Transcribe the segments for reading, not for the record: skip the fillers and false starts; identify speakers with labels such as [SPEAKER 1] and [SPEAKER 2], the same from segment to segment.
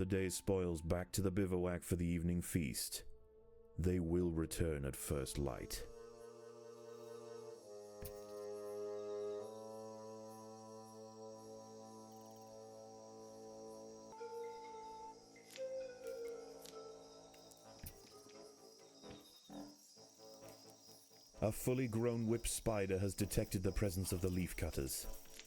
[SPEAKER 1] The day's spoils back to the bivouac for the evening feast. They will return at first light. A fully grown whip spider has detected the presence of the leafcutters.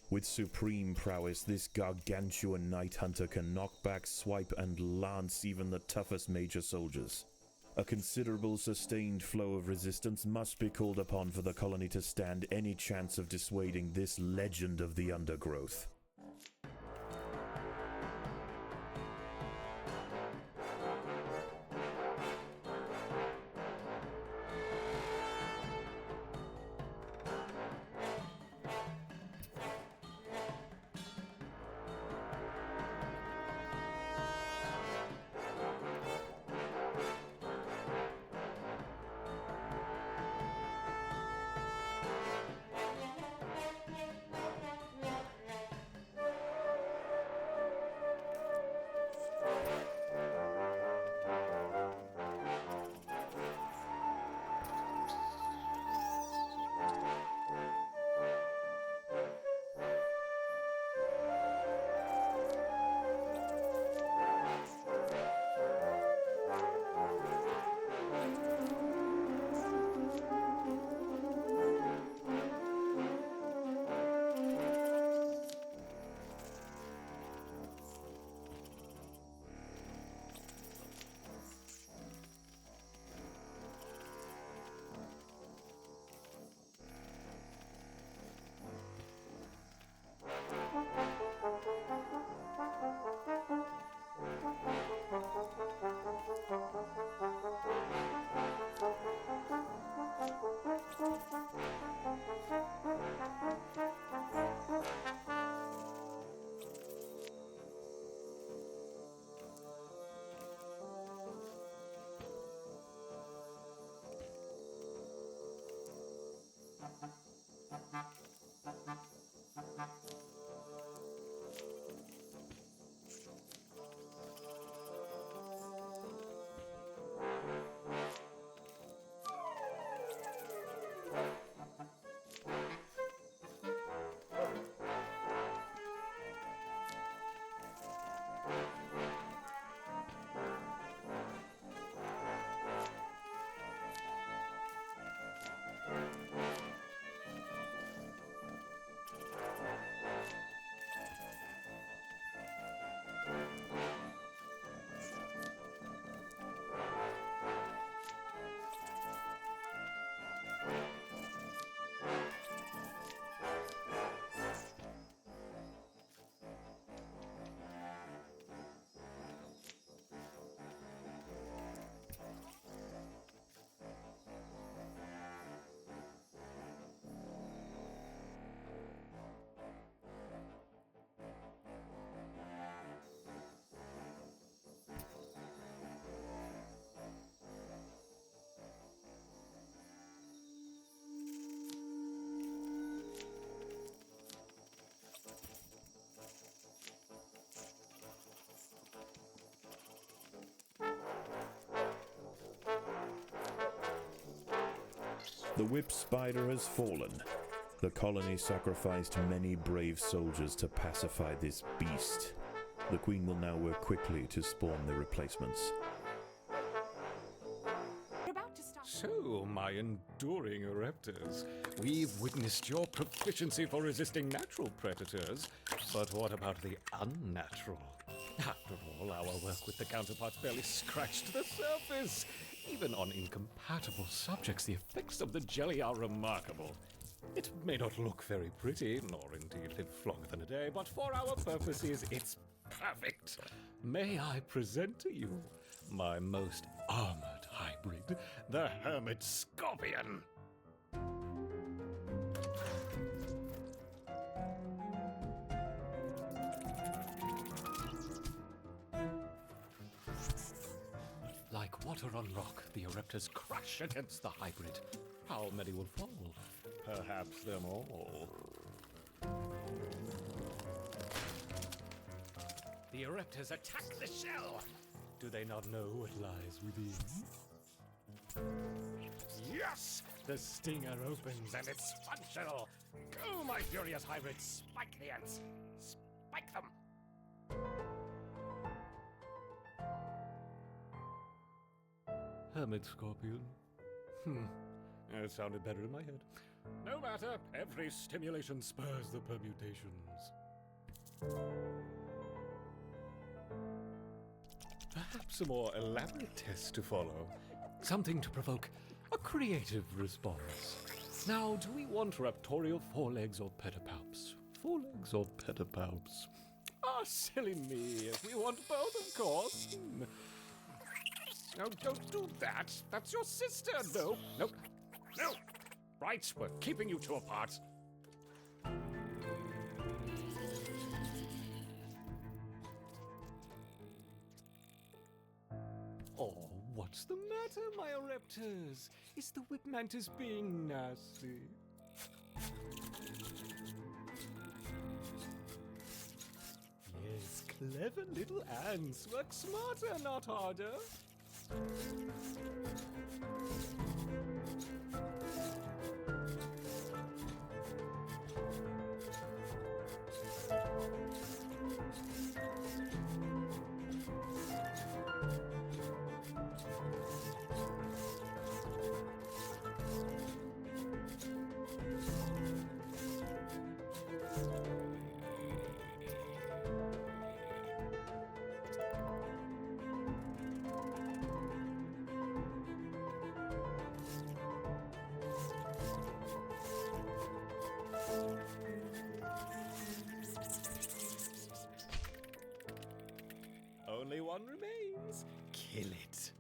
[SPEAKER 1] With supreme prowess, this gargantuan night hunter can knock back, swipe, and lance even the toughest major soldiers. A considerable sustained flow of resistance must be called upon for the colony to stand any chance of dissuading this legend of the undergrowth. The whip spider has fallen. The colony sacrificed many brave soldiers to pacify this beast. The queen will now work quickly to spawn their replacements.
[SPEAKER 2] So, my enduring raptors, we've witnessed your proficiency for resisting natural predators, but what about the unnatural? After all, our work with the counterparts barely scratched the surface. Even on incompatible subjects, the effects of the jelly are remarkable. It may not look very pretty, nor indeed live longer than a day, but for our purposes, it's perfect. May I present to you my most armored hybrid, the hermit scorpion? Like water on rock, the eruptors crash against the hybrid. How many will fall? Perhaps them all. The ereptors attack the shell! Do they not know what lies within? Yes! The stinger opens and it's functional! Go, my furious hybrids! Spike the ants! Spike them! Hermit scorpion. It sounded better in my head. No matter, every stimulation spurs the permutations. Perhaps a more elaborate test to follow. Something to provoke a creative response. Now, do we want raptorial forelegs or pedipalps? Forelegs or pedipalps? Ah, silly me. We want both, of course. No, don't do that. That's your sister. No, no, no. Right, we're keeping you two apart. Oh, what's the matter, my ereptors? Is the whip mantis being nasty? Yes, clever little ants. Work smarter, not harder. Only one remains. Kill it.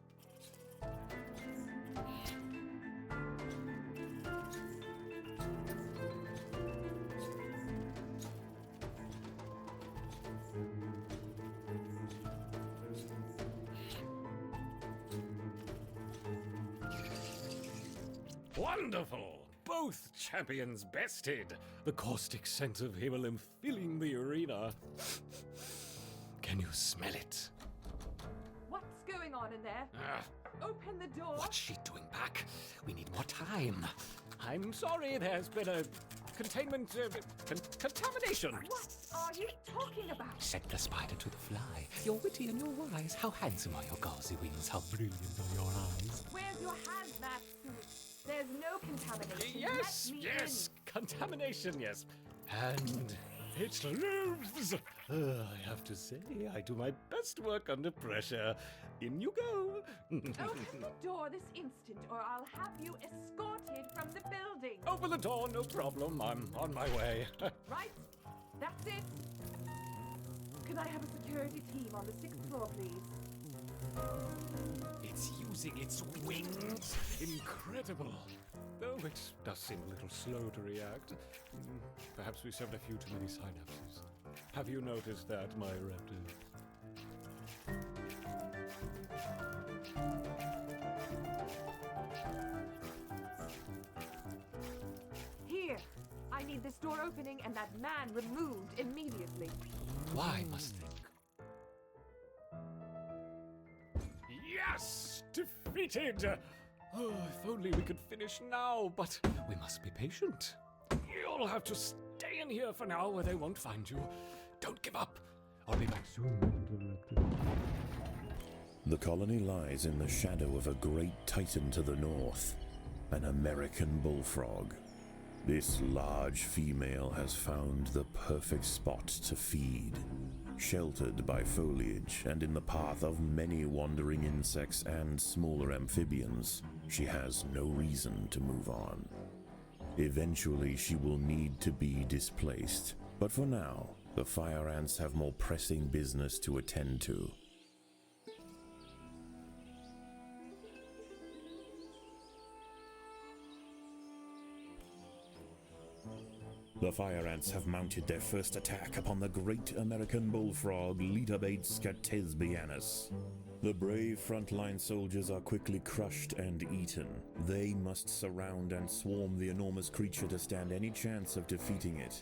[SPEAKER 2] Wonderful! Both champions bested. The caustic scent of hemolymph filling the arena. Can you smell it?
[SPEAKER 3] What's going on in there? Open the door.
[SPEAKER 2] What's she doing back? We need more time. I'm sorry, there's been a containment contamination.
[SPEAKER 3] What are you talking about?
[SPEAKER 2] Said the spider to the fly. You're witty and you're wise. How handsome are your gauzy wings? How brilliant are your eyes?
[SPEAKER 3] Where's your hazmat suit? There's no contamination.
[SPEAKER 2] Yes,
[SPEAKER 3] Let me
[SPEAKER 2] yes, contamination, yes. And it lives. I have to say, I do my best work under pressure. In you go.
[SPEAKER 3] in. Open the door this instant, or I'll have you escorted from the building.
[SPEAKER 2] Open the door, no problem. I'm on my way.
[SPEAKER 3] Right? That's it. Can I have a security team on the 6th floor, please?
[SPEAKER 2] It's using its wings. Incredible. Though it does seem a little slow to react. Perhaps we severed a few too many synapses. Have you noticed that, my raptor?
[SPEAKER 3] Here. I need this door opening and that man removed immediately.
[SPEAKER 2] Why must think? Yes! Defeated! Oh, if only we could finish now, but we must be patient. You'll have to stay in here for now where they won't find you. Don't give up. I'll be back soon.
[SPEAKER 1] The colony lies in the shadow of a great titan to the north, an American bullfrog. This large female has found the perfect spot to feed. Sheltered by foliage and in the path of many wandering insects and smaller amphibians, she has no reason to move on. Eventually she will need to be displaced, but for now, the fire ants have more pressing business to attend to. The fire ants have mounted their first attack upon the great American bullfrog Litabates scatesbianus. The brave frontline soldiers are quickly crushed and eaten. They must surround and swarm the enormous creature to stand any chance of defeating it.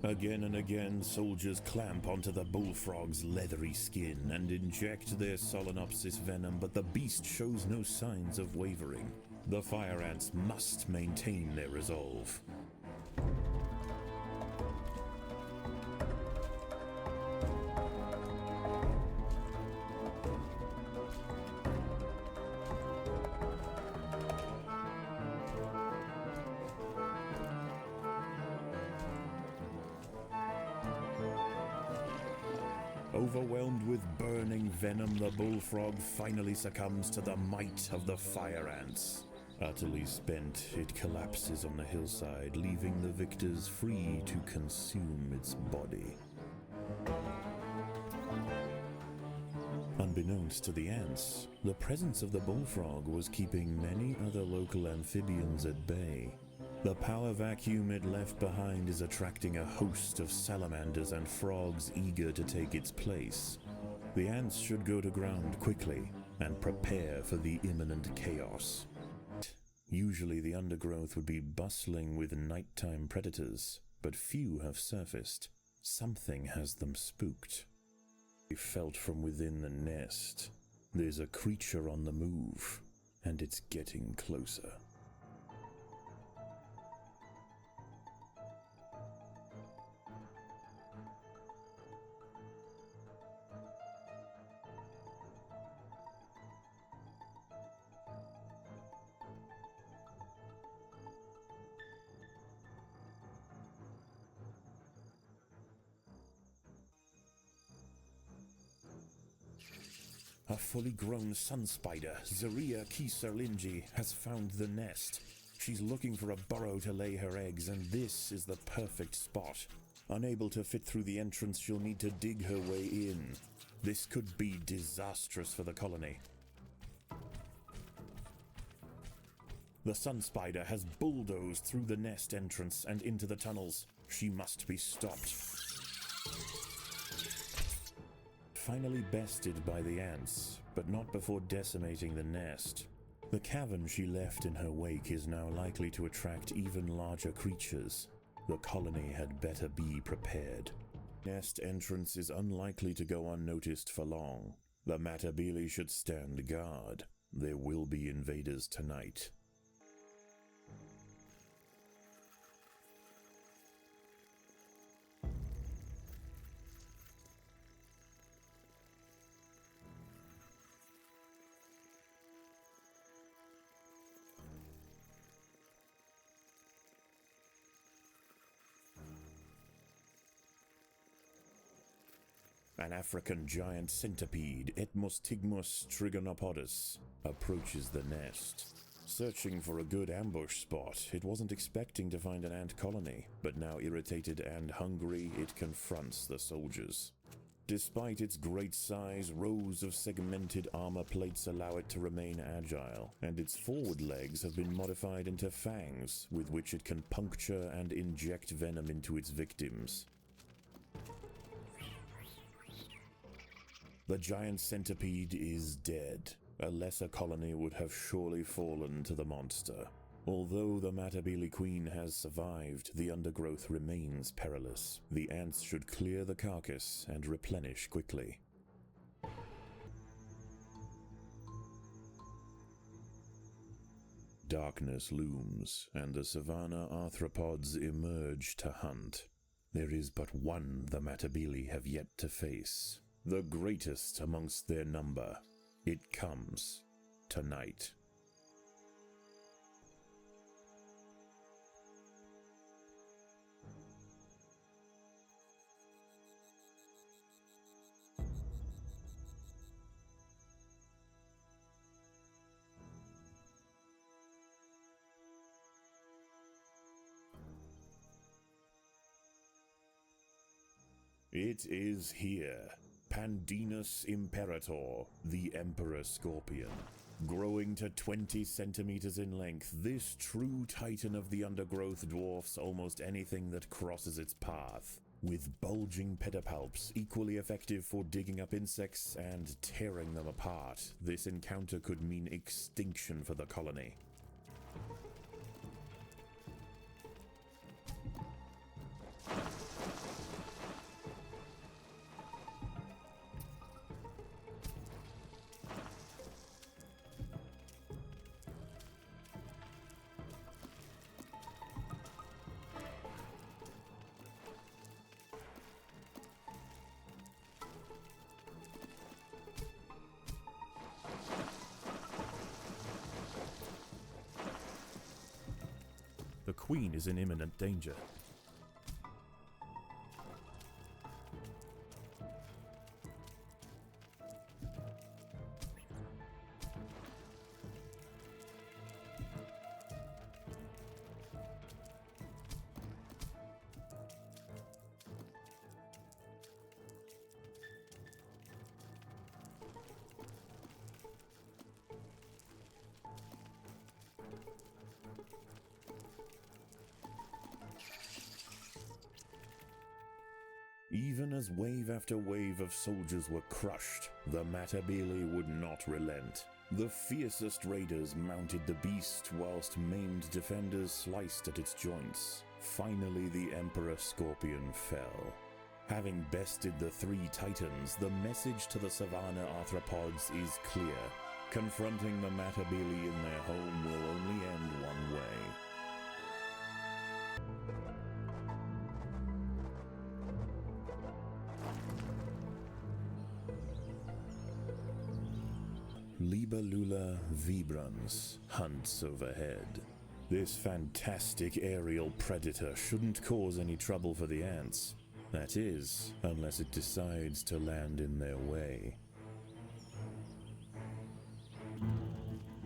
[SPEAKER 1] Again and again, soldiers clamp onto the bullfrog's leathery skin and inject their solenopsis venom, but the beast shows no signs of wavering. The fire ants must maintain their resolve. Overwhelmed with burning venom, the bullfrog finally succumbs to the might of the fire ants. Utterly spent, it collapses on the hillside, leaving the victors free to consume its body. Unbeknownst to the ants, the presence of the bullfrog was keeping many other local amphibians at bay. The power vacuum it left behind is attracting a host of salamanders and frogs eager to take its place. The ants should go to ground quickly and prepare for the imminent chaos. Usually the undergrowth would be bustling with nighttime predators, but few have surfaced. Something has them spooked. They felt from within the nest. There's a creature on the move, and it's getting closer. A fully grown sun spider, Zaria Kiserlinji, has found the nest. She's looking for a burrow to lay her eggs, and this is the perfect spot. Unable to fit through the entrance, she'll need to dig her way in. This could be disastrous for the colony. The sun spider has bulldozed through the nest entrance and into the tunnels. She must be stopped. Finally bested by the ants, but not before decimating the nest. The cavern she left in her wake is now likely to attract even larger creatures. The colony had better be prepared. Nest entrance is unlikely to go unnoticed for long. The Matabele should stand guard. There will be invaders tonight. An African giant centipede, Etmostigmus trigonopodus, approaches the nest. Searching for a good ambush spot, it wasn't expecting to find an ant colony, but now irritated and hungry, it confronts the soldiers. Despite its great size, rows of segmented armor plates allow it to remain agile, and its forward legs have been modified into fangs, with which it can puncture and inject venom into its victims. The giant centipede is dead. A lesser colony would have surely fallen to the monster. Although the Matabele Queen has survived, the undergrowth remains perilous. The ants should clear the carcass and replenish quickly. Darkness looms, and the savanna arthropods emerge to hunt. There is but one the Matabele have yet to face. The greatest amongst their number. It comes tonight. It is here. Pandinus Imperator, the Emperor Scorpion. Growing to 20 centimeters in length, this true titan of the undergrowth dwarfs almost anything that crosses its path. With bulging pedipalps, equally effective for digging up insects and tearing them apart, this encounter could mean extinction for the colony. queen is in imminent danger. Even as wave after wave of soldiers were crushed, the Matabele would not relent. The fiercest raiders mounted the beast, whilst maimed defenders sliced at its joints. Finally, the Emperor Scorpion fell. Having bested the 3 Titans, the message to the Savanna arthropods is clear. Confronting the Matabele in their home will only end one way. Libellula vibrans hunts overhead. This fantastic aerial predator shouldn't cause any trouble for the ants. That is, unless it decides to land in their way.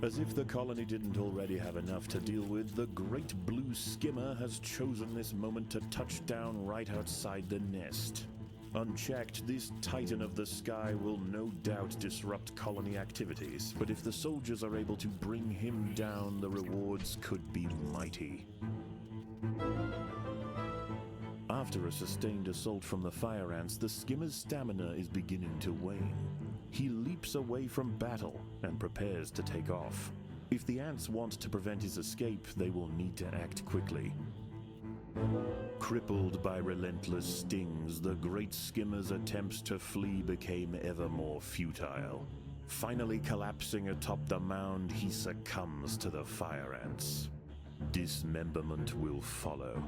[SPEAKER 1] As if the colony didn't already have enough to deal with, the great blue skimmer has chosen this moment to touch down right outside the nest. Unchecked, this titan of the sky will no doubt disrupt colony activities, but if the soldiers are able to bring him down, the rewards could be mighty. After a sustained assault from the fire ants, the skimmer's stamina is beginning to wane. He leaps away from battle and prepares to take off. If the ants want to prevent his escape, they will need to act quickly. Crippled by relentless stings, the great skimmer's attempts to flee became ever more futile. Finally collapsing atop the mound, he succumbs to the fire ants. Dismemberment will follow.